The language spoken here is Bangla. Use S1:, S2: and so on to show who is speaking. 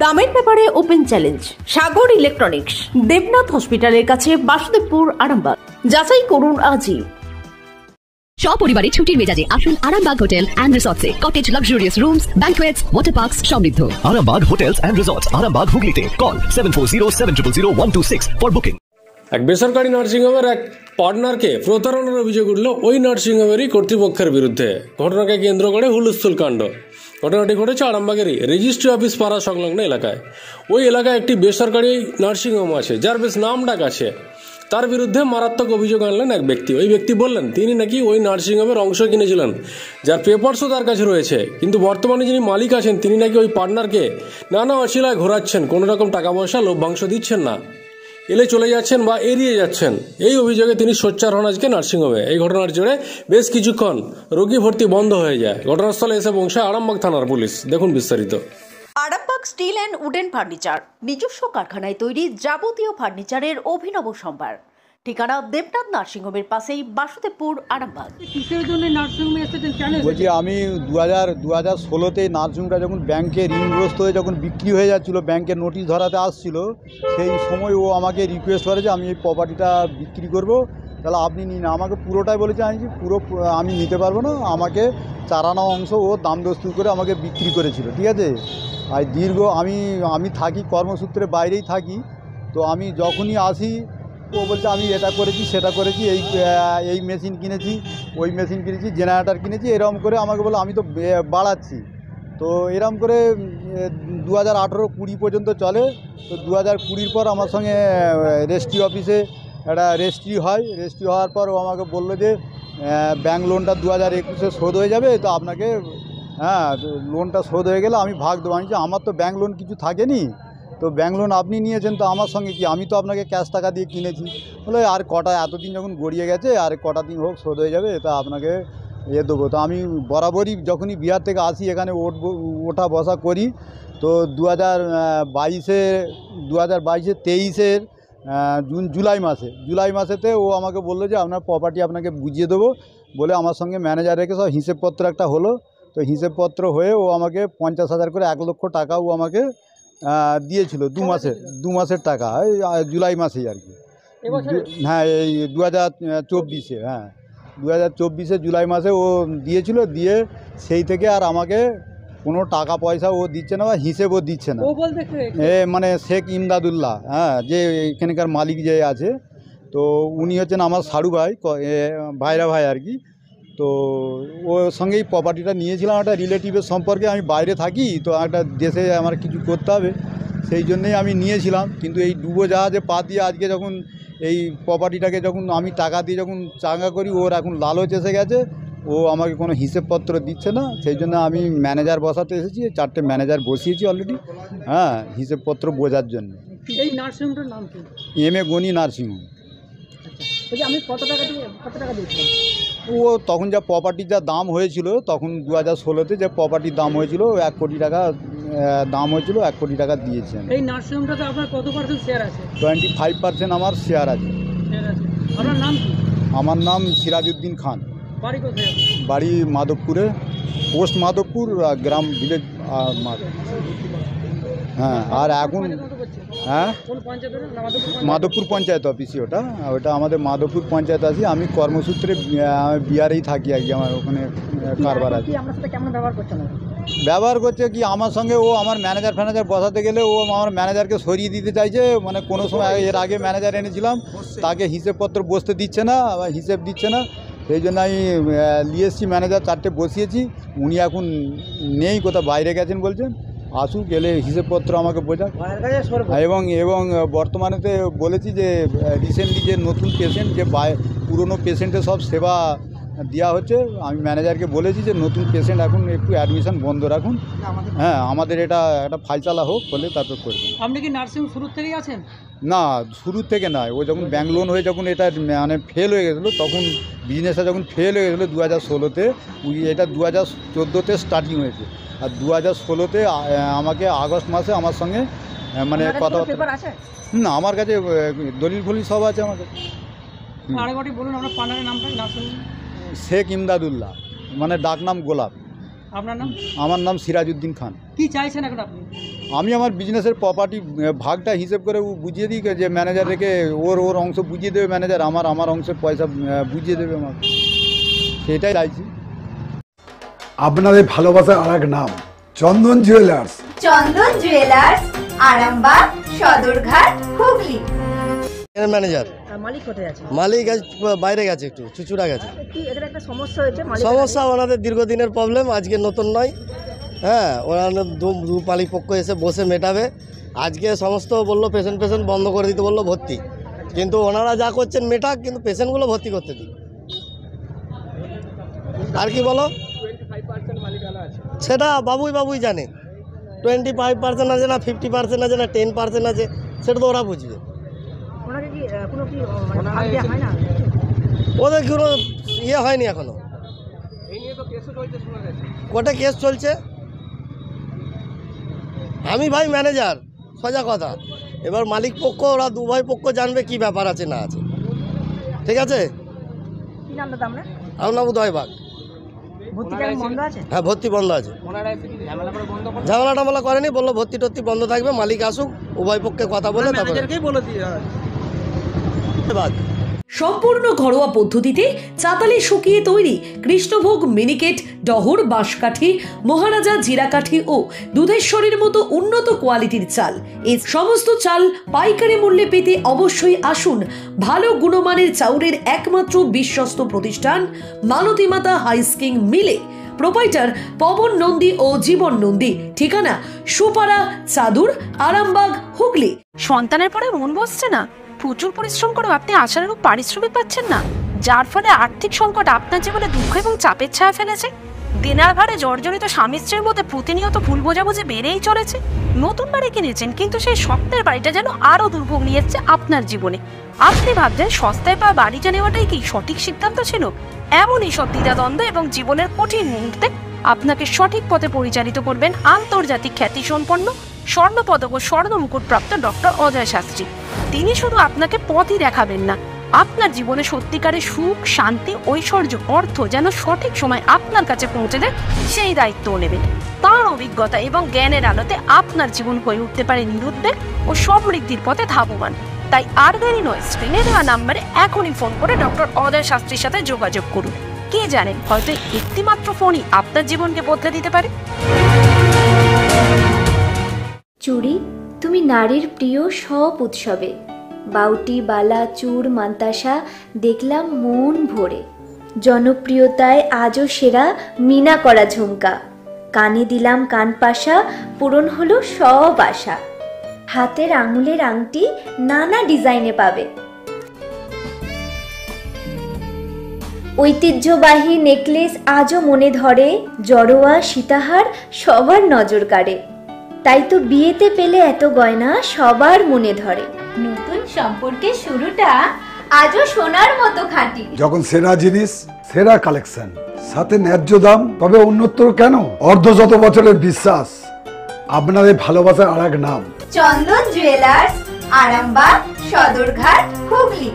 S1: দামের ব্যাপারে ওপেন চ্যালেঞ্জ সাগর ইলেকট্রনিক্স, দেবনাথ হসপিটালের কাছে, বাসুদেবপুর, আরামবাগ। যাচাই করুন আজই।
S2: সপরিবারে ছুটির মেজাজে আসুন আরামবাগ হোটেল অ্যান্ড রিসর্টসে। Cottage, luxurious rooms, banquets, water parks সমৃদ্ধ।
S3: Arambagh hotels and resorts, Arambagh হুগলিতে। Call 7407000126 for booking.
S4: এক বেসরকারি নার্সিংহোমের এক পার্টনারকে প্রতারণার অভিযোগ উঠল ওই নার্সিংহোমেরই কর্তৃপক্ষের বিরুদ্ধে। ঘটনাকে কেন্দ্র করে হুলস্থুল কাণ্ড। ঘটনাটি ঘটেছে আরামবাগেরই রেজিস্ট্রি অফিস পাড়া সংলগ্ন এলাকায়। ওই এলাকায় একটি বেসরকারি নার্সিংহোম আছে যার বেশ নাম ডাক আছে। তার বিরুদ্ধে মারাত্মক অভিযোগ আনলেন এক ব্যক্তি। ওই ব্যক্তি বললেন তিনি নাকি ওই নার্সিংহোমের অংশ কিনেছিলেন, যার পেপারসও তার কাছে রয়েছে। কিন্তু বর্তমানে যিনি মালিক আছেন তিনি নাকি ওই পার্টনারকে নানা অশিলায় ঘোরাচ্ছেন, কোনো রকম টাকা পয়সা লভ্যাংশ দিচ্ছেন না, এলে চলে যাচ্ছেন বা এড়িয়ে যাচ্ছেন। এই অভিযোগে তিনি সোচ্চার হন আজকে নার্সিংহোমে। এই ঘটনার জেরে বেশ কিছুক্ষণ রোগী ভর্তি বন্ধ হয়ে যায়। ঘটনাস্থলে এসে পৌঁছায় আরামবাগ থানার পুলিশ। দেখুন বিস্তারিত।
S1: Arambagh steel and wooden furniture, নিজস্ব কারখানায় তৈরি যাবতীয় ফার্নিচারের অভিনব সম্ভার। ঠিকানা দেবনাথ নার্সিংহোমের পাশেই, বাসুদেবপুর, আরামবাগ।
S5: কিসের জন্য নার্সিংহোমে এসেছেন? কেন
S6: বলছি আমি 2016-তে নার্সিংহোমটা যখন ব্যাংকে ঋণগ্রস্ত হয়ে যখন বিক্রি হয়ে যাচ্ছিলো, ব্যাংকের নোটিশ ধরাতে আসছিল, সেই সময় ও আমাকে রিকোয়েস্ট করে যে আমি এই প্রপার্টিটা বিক্রি করব, তাহলে আপনি নিন। আমাকে পুরোটাই বলেছে আমি আমি নিতে পারবো না, আমাকে 4 আনা অংশ ও দাম দস্তুর করে আমাকে বিক্রি করেছিল। ঠিক আছে, আর দীর্ঘ আমি থাকি কর্মসূত্রে বাইরেই থাকি, তো আমি যখনই আসি ও বলছে আমি এটা করেছি সেটা করেছি, এই মেশিন কিনেছি, ওই মেশিন কিনেছি, জেনারেটার কিনেছি, এরকম করে আমাকে বলে আমি তো বাড়াচ্ছি। তো এরকম করে 2018-20 পর্যন্ত চলে। তো 2020-র পর আমার সঙ্গে রেজিস্ট্রি অফিসে একটা রেজিস্ট্রি হয়। রেজিস্ট্রি হওয়ার পর ও আমাকে বললো যে ব্যাংক লোনটা 2021-এ শোধ হয়ে যাবে, তো আপনাকে লোনটা শোধ হয়ে গেলে আমি ভাগ দেবো। আমি যে আমার তো ব্যাংক লোন কিছু থাকেনি, তো ব্যাংক লোন আপনি নিয়েছেন, তো আমার সঙ্গে কি, আমি তো আপনাকে ক্যাশ টাকা দিয়ে কিনেছি। বলে আর কটা, এতদিন যখন গড়িয়ে গেছে আর কটা দিন হোক শোধ হয়ে যাবে, তা আপনাকে দেবো। তো আমি বরাবরই যখনই বিহার থেকে আসি এখানে ওঠা বসা করি। তো 2022-23-এর জুলাই মাসেতে ও আমাকে বললো যে আপনার প্রপার্টি আপনাকে বুঝিয়ে দেবো বলে আমার সঙ্গে ম্যানেজার রেখে সব হিসেবপত্র একটা হলো। তো হিসেবপত্র হয়ে ও আমাকে 50,000 করে 1 লক্ষ টাকা ও আমাকে দিয়েছিল 2 মাসের টাকা, জুলাই মাসেই আর কি। হ্যাঁ, এই 2024-এ, 2024-এ জুলাই মাসে ও দিয়েছিল। দিয়ে সেই থেকে আর আমাকে কোনো টাকা পয়সা ও দিচ্ছে না বা হিসেবও দিচ্ছে না। মানে শেখ ইমদাদুল্লাহ, যে এখানকার মালিক যে আছে, তো উনি হচ্ছেন আমার সারু ভাই, ভাইরা ভাই আর কি। তো ওর সঙ্গেই প্রপার্টিটা নিয়েছিলাম একটা রিলেটিভের সম্পর্কে। আমি বাইরে থাকি, তো একটা দেশে আমার কিছু করতে হবে, সেই জন্যেই আমি নিয়েছিলাম। কিন্তু এই ডুবোজাহাজে পা দিয়ে আজকে যখন এই প্রপার্টিটাকে যখন আমি টাকা দিয়ে যখন চাঙ্গা করি, ওর এখন লালচ এসে গেছে, ও আমাকে কোনো হিসেবপত্র দিচ্ছে না। সেই জন্য আমি ম্যানেজার বসাতে এসেছি, 4টে ম্যানেজার বসিয়েছি অলরেডি, হিসেবপত্র বোঝার জন্য।
S5: এই নার্সিংহোমটার নাম কি?
S6: M A Gani nursing home.
S5: আমি কত টাকা দিয়েছিলাম?
S6: ও তখন যা প্রপার্টির যা দাম হয়েছিল, তখন 2016-তে যে প্রপার্টির দাম হয়েছিল 1 কোটি টাকা দাম হয়েছিল, 1 কোটি টাকা দিয়েছেন।
S5: এই নার্সিংহোমটাতে আপনার কত % শেয়ার আছে?
S6: 25% আমার শেয়ার আছে।
S5: আপনার নাম কি?
S6: আমার নাম সিরাজউদ্দিন খান।
S5: বাড়ি কোথায়?
S6: বাড়ি মাধবপুরে, পোস্ট মাধবপুর, গ্রাম ভিলেজ আর এখন মাধবপুর পঞ্চায়েত অফিসে, ওটা আমাদের মাধবপুর পঞ্চায়েত আছে। আমি কর্মসূত্রে বিহারেই থাকি আর কি, আমার ওখানে কারবার আছে। ব্যবহার করছে কি আমার সঙ্গে, ও আমার ম্যানেজার বসাতে গেলে ও আমার ম্যানেজারকে সরিয়ে দিতে চাইছে। মানে কোনো সময় এর আগে ম্যানেজার এনেছিলাম, তাকে হিসেবপত্র বসতে দিচ্ছে না, আবার হিসেব দিচ্ছে না। সেই জন্য আমি নিয়ে এসেছি, ম্যানেজার 4টে বসিয়েছি। উনি এখন নেই, কোথাও বাইরে গেছেন বলছেন, আসুক, গেলে হিসেবপত্র আমাকে বোঝাক। এবং বর্তমানেতে বলেছি যে রিসেন্টলি যে নতুন পেশেন্ট, যে পুরনো পেশেন্টের সব সেবা দেওয়া হচ্ছে, আমি ম্যানেজারকে বলেছি যে নতুন পেশেন্ট এখন একটু অ্যাডমিশন বন্ধ রাখুন, আমাদের এটা একটা ফাইসালা হোক, বলে তারপর করবেন।
S5: আপনি কি নার্সিং শুরু থেকেই আছেন?
S6: না, শুরুর থেকে নয়। ও যখন ব্যাংক লোন হয়ে যখন এটা মানে ফেল হয়ে গেছিলো, তখন বিজনেসটা যখন ফেল হয়ে গেছিলো 2016-তে, এটা 2014-তে স্টার্টিং হয়েছে। আর 2016-তে আমাকে আগস্ট মাসে আমার সঙ্গে মানে কথাবার্তা। না, আমার কাছে দলিল ফলিল সব আছে আমার কাছে।
S5: আরেকবারটি বলুন আপনার পার্টনারের নামটা।
S6: শেখ ইমদাদুল্লাহ, মানে ডাকনাম গোলাপ।
S5: আপনার নাম?
S6: আমার নাম সিরাজউদ্দিন খান।
S5: কি চাইছেন এখন আপনি?
S6: আমি আমার বিজনেসের প্রপার্টি ভাগটা হিসেব করে বুঝিয়ে দিই যে ম্যানেজার রেখে ওর অংশ বুঝিয়ে দেবে ম্যানেজার, আমার অংশের পয়সা বুঝিয়ে দেবে আমার, সেটাই চাইছি।
S7: আপনাদের ভালোবাসার আর এক নাম চন্দন জুয়েলার্স।
S8: চন্দন জুয়েলার্স, আরামবাগ, সদরঘাট, হুগলি।
S9: ম্যানেজার
S5: মালিক কোথায় আছে?
S9: মালিক আজ বাইরে গেছে, একটু চুচুড়া গেছে।
S5: কি এদের একটা সমস্যা হয়েছে?
S9: সমস্যা ওনাদের দীর্ঘদিনের প্রবলেম, আজকে নতুন নয়। হ্যাঁ, ওরা দু মালিক পক্ষ এসে বসে মেটাবে। আজকে সমস্ত বললো পেশেন্ট বন্ধ করে দিতে বললো ভর্তি, কিন্তু ওনারা যা করছেন মেটাক, কিন্তু পেশেন্টগুলো ভর্তি করতে দিই। আর কি বলো, সেটা বাবুই জানে। 25% আছে না 50% আছে না 10% আছে, সেটা তো ওরা বুঝবে।
S5: ওনাকে কি কোনো কি ভাগ দেওয়া হয় না?
S9: ওদের কোনো ইয়ে হয়নি এখনো। কোর্টে কেস চলছে। আমি ভাই ম্যানেজার, সোজা কথা। এবার মালিক পক্ষ ওরা দুভাই পক্ষ জানবে কি ব্যাপার আছে না আছে। ঠিক আছে?
S5: কি নাম দাদা আপনার?
S9: আমার নাম উদয়বাগ।
S5: ভর্তি কি বন্ধ আছে?
S9: হ্যাঁ, ভর্তি বন্ধ আছে। ঝামেলা টামেলা করেনি, বললো ভর্তি টর্তি বন্ধ থাকবে, মালিক আসুক, উভয় পক্ষে কথা বলে তারপরে।
S2: সম্পূর্ণ ঘরোয়া পদ্ধতিতে চাতালে শুকিয়ে তৈরি কৃষ্ণভোগ মিনিকেট, ডহর, বাঁশকাঠি, মহারাজা জিরাকাঠি ও দুধেশ্বরীর মতো উন্নত কোয়ালিটির চাল। এই সমস্ত চাল পাইকারি মূল্যে পেতে অবশ্যই আসুন ভালো গুণমানের চাউলের একমাত্র বিশ্বস্ত প্রতিষ্ঠান মালতী মাতা হাইস্কিং মিলে। প্রোপাইটার পবন নন্দী ও জীবন নন্দী। ঠিকানা সুপারা, চাদুর, আরামবাগ, হুগলি।
S10: সন্তানের পরে মন বসছে না, প্রচুর পরিশ্রম করেও আপনি আশানুরূপ পারিশ্রমিক পাচ্ছেন না, যার ফলে আর্থিক সংকট আপনার জীবনে দুঃখ এবং চাপের ছায়া ফেলেছে। দেনার ভারে জর্জরিত স্বামী স্ত্রীর মধ্যে প্রতিনিয়ত ভুল বোঝাবুঝি বেড়েই চলেছে। নতুন বাড়ি কিনেছেন, কিন্তু সেই স্বপ্নের বাড়িটা যেন আরও দুর্ভোগ নিয়ে এসছে আপনার জীবনে। আপনি ভাবছেন সস্তায় পাওয়া বাড়িটা নেওয়াটাই কি সঠিক সিদ্ধান্ত ছিল? এমনই সব দ্বিধাদ্বন্দ্ব এবং জীবনের কঠিন মুহূর্তে আপনাকে সঠিক পথে পরিচালিত করবেন আন্তর্জাতিক খ্যাতিসম্পন্ন স্বর্ণপদক ও স্বর্ণ মুকুটপ্রাপ্ত ডক্টর অজয় শাস্ত্রী। তিনি শুধু আপনাকে পথই দেখাবেন না, আপনার জীবনে সত্যিকারের সুখ, শান্তি, ঐশ্বর্য, অর্থ যেন সঠিক সময় আপনার কাছে পৌঁছে দেয় সেই দায়িত্বও নেবেন। তাঁর অভিজ্ঞতা এবং জ্ঞানের আলোতে আপনার জীবন হয়ে উঠতে পারে নিরুদ্বেগ ও সমৃদ্ধির পথে ধাবমান। তাই আর দেরি নয়, স্ক্রিনে দেওয়া নাম্বারে এখনই ফোন করে ডক্টর অজয় শাস্ত্রীর সাথে যোগাযোগ করুন। কে জানেন, হয়তো একটিমাত্র ফোনই আপনার জীবনকে বদলে দিতে পারে।
S8: চুড়ি, তুমি নারীর প্রিয় সব উৎসবে। বাউটি, বালা, চূড়, মান্তাসা দেখলাম মন ভরে। জনপ্রিয়তায় আজও সেরা মিনা করা ঝুমকা। কানে দিলাম কানপাশা, পূরণ হলো সব আশা। হাতের আঙুলের আংটি নানা ডিজাইনে পাবে। ঐতিহ্যবাহী নেকলেস আজও মনে ধরে। জড়োয়া, সীতাহার সবার নজর কাড়ে। তাই তো বিয়েতে পেলে এত গয়না সবার মনে ধরে। নতুন সম্পর্কের শুরুটা আজও সোনার মতো খাঁটি।
S7: যখন সেরা জিনিস, সেরা কালেকশন, সাথে ন্যায্য দাম, তবে উন্নতর কেন? অর্ধশত বছরের বিশ্বাস, আপনাদের ভালোবাসার আর এক নাম
S8: চন্দন জুয়েলার্স, আরামবাগ, সদরঘাট, হুগলি।